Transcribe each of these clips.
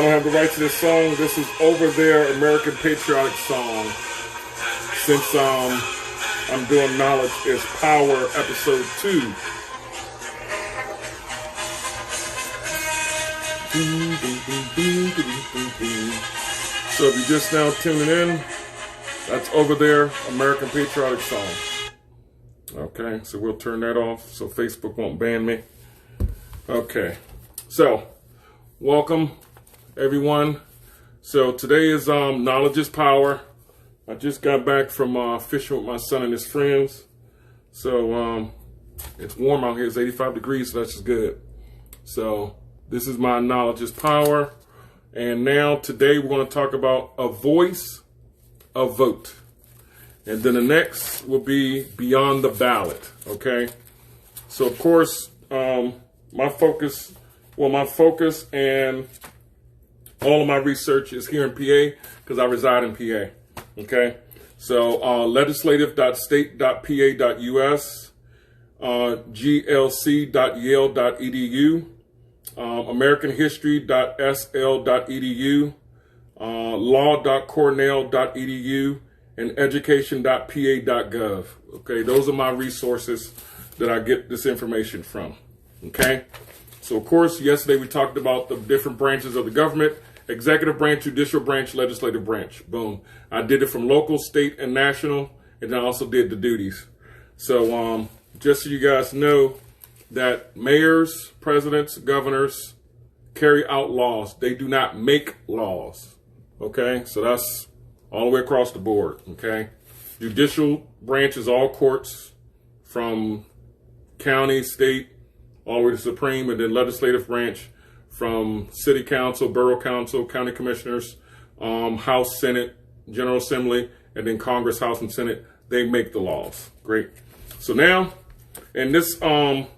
I don't have the rights to this song. This is Over There, American Patriotic Song. Since I'm doing Knowledge is Power, Episode 2. So if you're just now tuning in, that's Over There, American Patriotic Song. Okay, so we'll turn that off so Facebook won't ban me. Okay, so welcome everyone. So today is Knowledge is Power. I just got back from fishing with my son and his friends. So it's warm out here. It's 85 degrees, so that's just good. So this is my Knowledge is Power. And now today we're going to talk about a voice, a vote. And then the next will be Beyond the Ballot. Okay. So of course, my focus and all of my research is here in PA because I reside in PA. Okay, so legislative.state.pa.us, glc.yale.edu, americanhistory.sl.edu, law.cornell.edu, and education.pa.gov. Okay, those are my resources that I get this information from. Okay, so of course, yesterday we talked about the different branches of the government: executive branch, judicial branch, legislative branch. Boom. I did it from local, state, and national, and I also did the duties. So just so you guys know that mayors, presidents, governors carry out laws. They do not make laws. Okay, so that's all the way across the board. Okay, judicial branch is all courts from county, state, all the way to Supreme, and then legislative branch from city council, borough council, county commissioners, House, Senate, General Assembly, and then Congress, House, and Senate. They make the laws. Great. So now, and this, the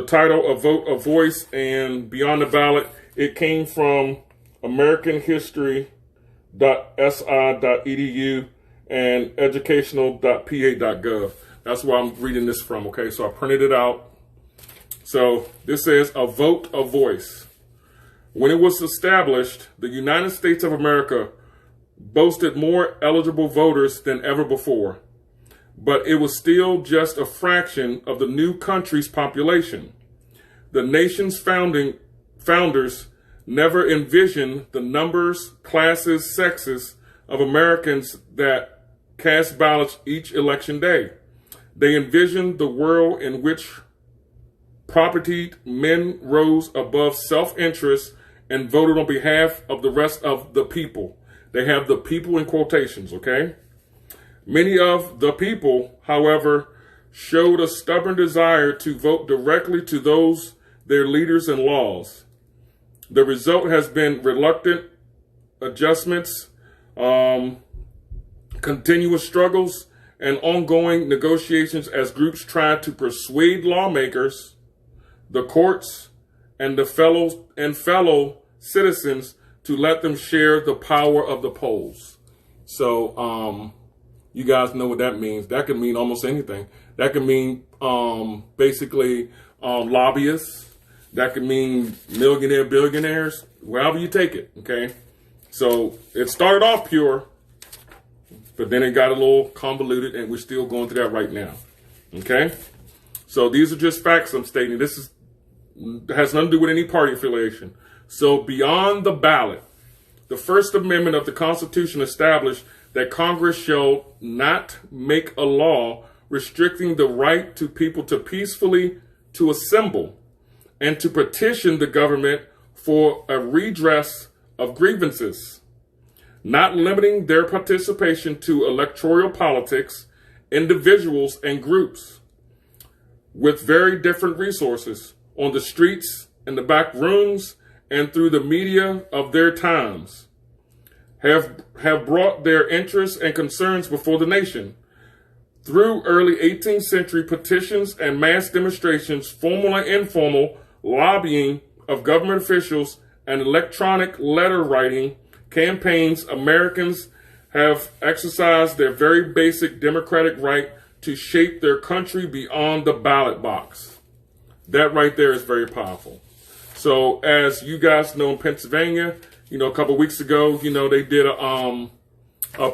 title of Vote, a Voice, and Beyond the Ballot, it came from americanhistory.si.edu and educational.pa.gov. That's where I'm reading this from. Okay, so I printed it out. So this says a vote, a voice. When it was established, the United States of America boasted more eligible voters than ever before, but it was still just a fraction of the new country's population. The nation's founders never envisioned the numbers, classes, sexes of Americans that cast ballots each election day. They envisioned the world in which propertied men rose above self-interest and voted on behalf of the rest of the people. They have the people in quotations, okay? Many of the people, however, showed a stubborn desire to vote directly to those, their leaders and laws. The result has been reluctant adjustments, continuous struggles, and ongoing negotiations as groups try to persuade lawmakers, the courts, and the fellow citizens to let them share the power of the polls. So you guys know what that means. That can mean almost anything. That can mean basically lobbyists. That can mean millionaire, billionaires, wherever you take it, okay? So it started off pure, but then it got a little convoluted, and we're still going through that right now, okay? So these are just facts I'm stating. This has nothing to do with any party affiliation. So beyond the ballot, the First Amendment of the Constitution established that Congress shall not make a law restricting the right to people to peacefully to assemble and to petition the government for a redress of grievances, not limiting their participation to electoral politics, individuals and groups with very different resources on the streets, in the back rooms, and through the media of their times, have brought their interests and concerns before the nation. Through early 18th century petitions and mass demonstrations, formal and informal lobbying of government officials, and electronic letter writing campaigns, Americans have exercised their very basic democratic right to shape their country beyond the ballot box. That right there is very powerful. So as you guys know, in Pennsylvania, a couple of weeks ago, they did a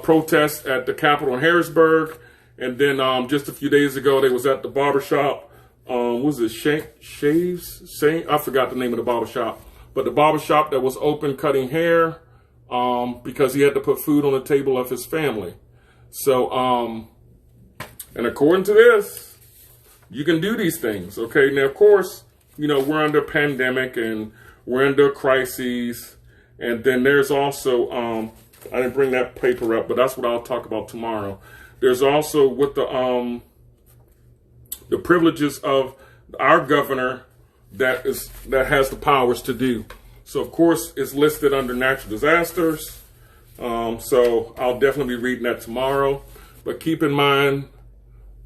protest at the Capitol in Harrisburg. And then just a few days ago, they was at the barbershop. Was it Shaves? I forgot the name of the barbershop. But the barbershop that was open cutting hair because he had to put food on the table of his family. So, and according to this, you can do these things, okay? Now, of course, we're under a pandemic and we're under crises. And then there's also, I didn't bring that paper up, but that's what I'll talk about tomorrow. There's also with the privileges of our governor that has the powers to do. So, of course, it's listed under natural disasters. So I'll definitely be reading that tomorrow. But keep in mind,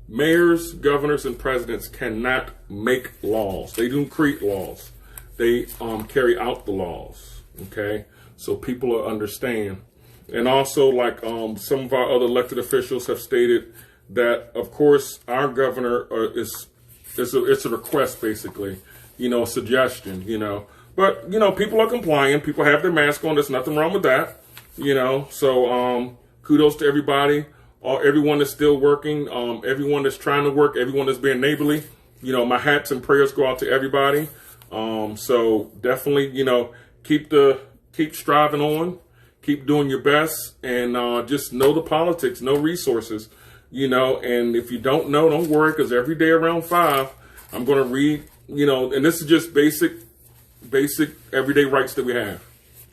mayors, governors, and presidents cannot make laws. They don't create laws. They carry out the laws, okay? So people will understand. And also, like some of our other elected officials have stated that, of course, our governor it's a request, basically, a suggestion, But, people are complying. People have their mask on. There's nothing wrong with that, So kudos to everybody. Everyone that's still working, everyone that's trying to work, everyone that's being neighborly. My hats and prayers go out to everybody. So definitely, keep striving on, keep doing your best, and just know the politics, know resources, and if you don't know, don't worry, because every day around 5, I'm going to read, and this is just basic everyday rights that we have.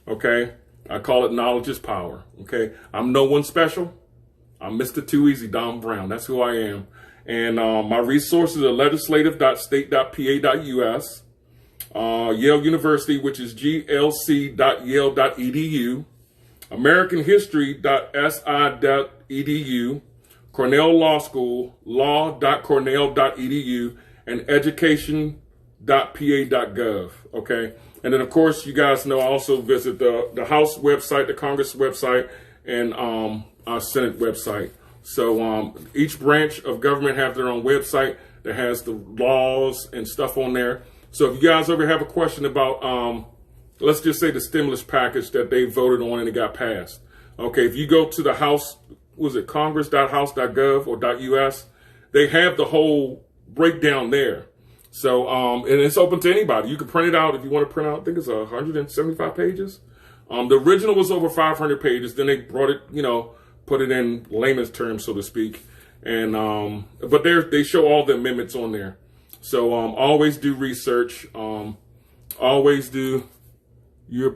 Okay. I call it knowledge is power. Okay. I'm no one special. I'm Mr. Too Easy, Don Brown. That's who I am. And my resources are legislative.state.pa.us, Yale University, which is glc.yale.edu, americanhistory.si.edu, Cornell Law School, law.cornell.edu, and education.pa.gov. Okay. And then, of course, you guys know I also visit the House website, the Congress website, and our Senate website. So each branch of government have their own website that has the laws and stuff on there. So if you guys ever have a question about, let's just say the stimulus package that they voted on and it got passed. Okay, if you go to the House, was it congress.house.gov or .us, they have the whole breakdown there. So, and it's open to anybody. You can print it out if you want to print out. I think it's 175 pages. The original was over 500 pages. Then they brought it, put it in layman's terms, so to speak. And, but they show all the amendments on there. So, always do research. Always do. You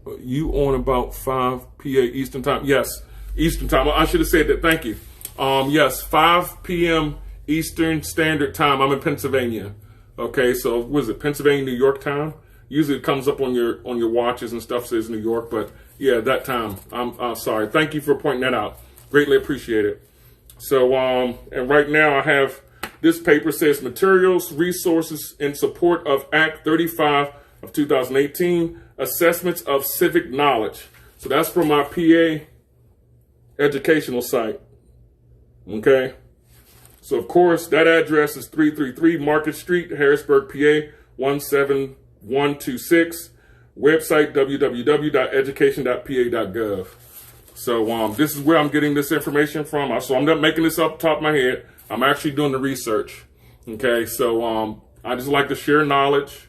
on about 5 p.m. Eastern time? Yes, Eastern time. I should have said that. Thank you. Yes, 5 p.m. Eastern Standard Time. I'm in Pennsylvania. Okay, so was it Pennsylvania, New York time? Usually it comes up on your watches and stuff, says New York, but yeah, that time. I'm sorry. Thank you for pointing that out. Greatly appreciate it. So and right now I have this paper says materials, resources in support of Act 35 of 2018, assessments of civic knowledge. So that's from my PA educational site. Okay. So, of course, that address is 333 Market Street, Harrisburg, PA, 17126. Website, www.education.pa.gov. So, this is where I'm getting this information from. So, I'm not making this up top of my head. I'm actually doing the research. Okay, so I just like to share knowledge.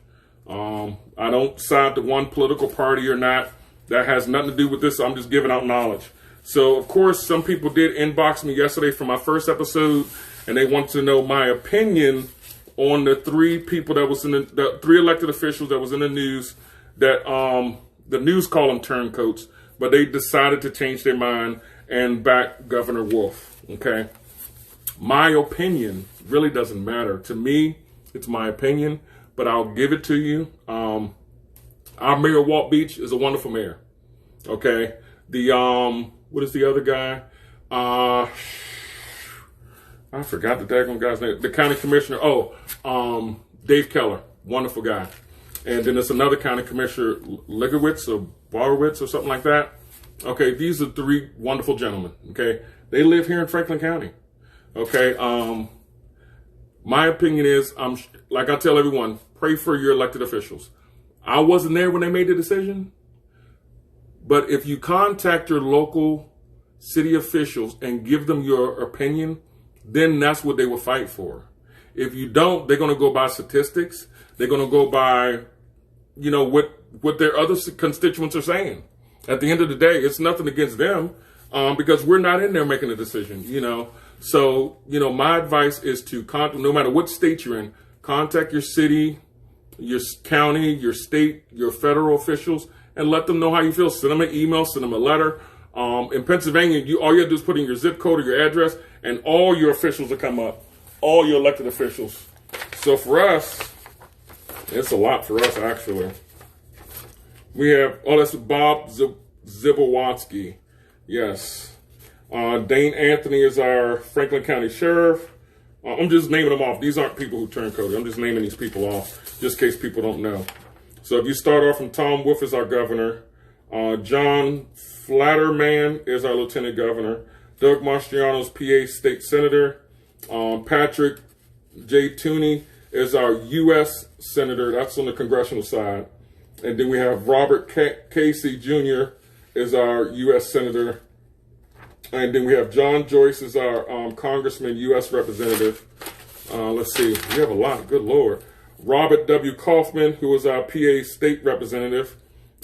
I don't side to one political party or not. That has nothing to do with this. I'm just giving out knowledge. So, of course, some people did inbox me yesterday for my first episode, and they want to know my opinion on the 3 people that was in the 3 elected officials that was in the news that the news call them turncoats, but they decided to change their mind and back Governor Wolf. Okay. My opinion really doesn't matter. To me, it's my opinion, but I'll give it to you. Our mayor, Walt Beach, is a wonderful mayor. Okay. The, what is the other guy? I forgot the daggone guy's name. The county commissioner. Dave Keller. Wonderful guy. And then there's another county commissioner, Ligowitz or Borowitz or something like that. Okay, these are 3 wonderful gentlemen. Okay, they live here in Franklin County. Okay, my opinion is, like I tell everyone, pray for your elected officials. I wasn't there when they made the decision, but if you contact your local city officials and give them your opinion, then that's what they will fight for. If you don't, they're going to go by statistics. They're going to go by, what their other constituents are saying. At the end of the day, it's nothing against them because we're not in there making a decision, So, my advice is to no matter what state you're in, contact your city, your county, your state, your federal officials, and let them know how you feel. Send them an email, send them a letter. In Pennsylvania, all you have to do is put in your zip code or your address, and all your officials will come up, all your elected officials. So for us, it's a lot for us, actually. We have, that's Bob Zibowatsky. Yes. Dane Anthony is our Franklin County Sheriff. I'm just naming them off. These aren't people who turncoated. I'm just naming these people off, just in case people don't know. So if you start off from Tom Wolf is our governor. John Flatterman is our lieutenant governor. Doug Mastriano's PA state senator. Patrick J. Tooney is our U.S. senator. That's on the congressional side. And then we have Robert Casey Jr. is our U.S. senator. And then we have John Joyce is our congressman, U.S. representative. Let's see. We have a lot. Good Lord. Robert W. Kaufman, who is our PA state representative.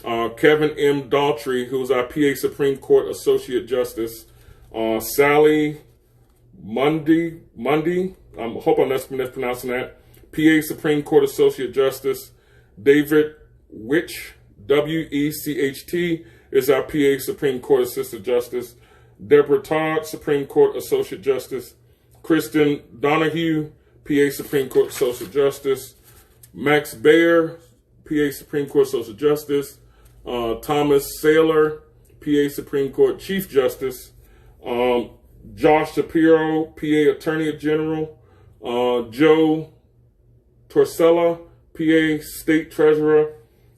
Kevin M. Daughtry, who is our PA Supreme Court Associate Justice. Sally Mundy, I hope I'm not mispronouncing that. PA Supreme Court Associate Justice. David Witch, W-E-C-H-T, is our PA Supreme Court Assistant Justice. Deborah Todd, Supreme Court Associate Justice. Kristen Donahue, PA Supreme Court Associate Justice. Max Baer, PA Supreme Court Associate Justice. Thomas Saylor, PA Supreme Court Chief Justice. Josh Shapiro, PA Attorney General. Joe Torcella, PA State Treasurer.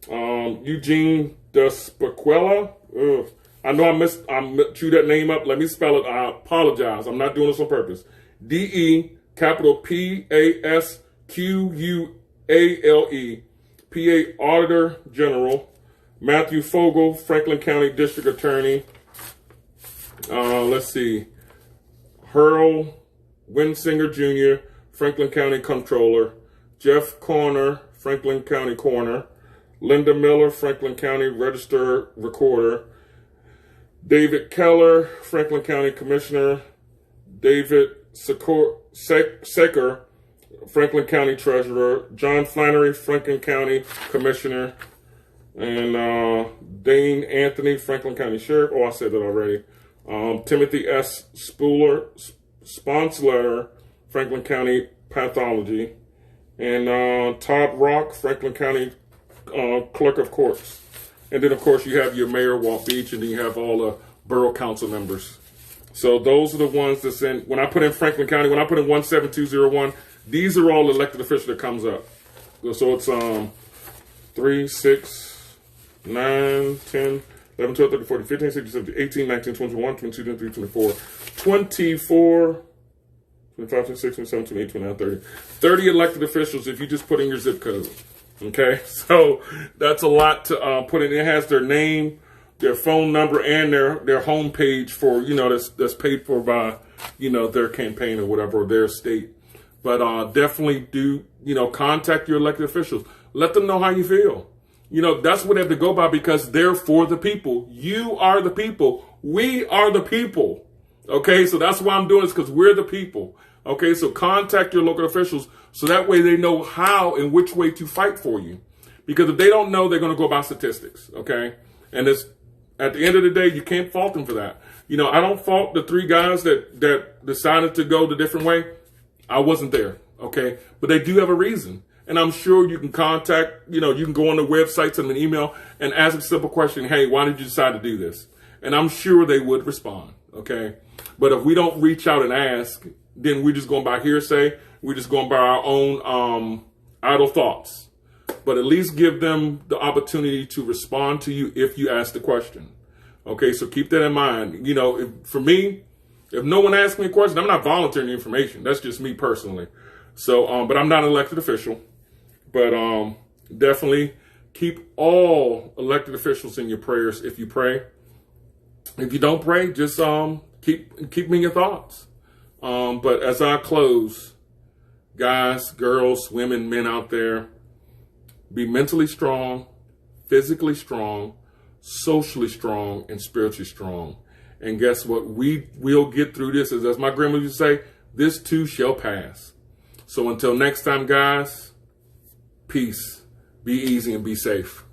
Eugene Despaquella. I know I chewed that name up. Let me spell it. I apologize. I'm not doing this on purpose. D-E, capital P-A-S-Q-U-A-L-E, PA Auditor General. Matthew Fogel, Franklin County District Attorney. Let's see. Earl Winsinger Jr., Franklin County Comptroller. Jeff Corner, Franklin County Coroner. Linda Miller, Franklin County Register Recorder. David Keller, Franklin County Commissioner. David Secker, Franklin County Treasurer. John Flannery, Franklin County Commissioner. And Dane Anthony, Franklin County Sheriff. Oh, I said that already. Timothy S. Sponsler, Franklin County Pathology. And Todd Rock, Franklin County Clerk of Courts. And then, of course, you have your mayor, Walt Beach, and then you have all the borough council members. So those are the ones that's in. When I put in Franklin County, when I put in 17201, these are all elected officials that comes up. So it's 3, 6, 9, 10, 11, 12, 13, 14, 15, 16, 17, 18, 19, 21, 22, 23, 24, 24, 25, 26, 27, 28, 29, 30. 30 elected officials if you just put in your zip code. Okay, so that's a lot to put in. It has their name, their phone number, and their home page for, that's paid for by, their campaign or whatever, or their state. But definitely do, contact your elected officials. Let them know how you feel. That's what they have to go by because they're for the people. You are the people. We are the people. Okay, so that's why I'm doing this, because we're the people. Okay, so contact your local officials so that way they know how and which way to fight for you. Because if they don't know, they're going to go by statistics. Okay, and it's at the end of the day, you can't fault them for that. I don't fault the 3 guys that decided to go the different way. I wasn't there. Okay, but they do have a reason. And I'm sure you can contact, you can go on the website, send them an email, and ask a simple question. Hey, why did you decide to do this? And I'm sure they would respond. Okay. But if we don't reach out and ask, then we're just going by hearsay. We're just going by our own idle thoughts. But at least give them the opportunity to respond to you if you ask the question. Okay. So keep that in mind. For me, if no one asks me a question, I'm not volunteering the information. That's just me personally. So, but I'm not an elected official. But definitely keep all elected officials in your prayers if you pray. If you don't pray, just keep me in your thoughts. But as I close, guys, girls, women, men out there, be mentally strong, physically strong, socially strong, and spiritually strong. And guess what? We will get through this. As my grandmother used to say, this too shall pass. So until next time, guys, peace, be easy, and be safe.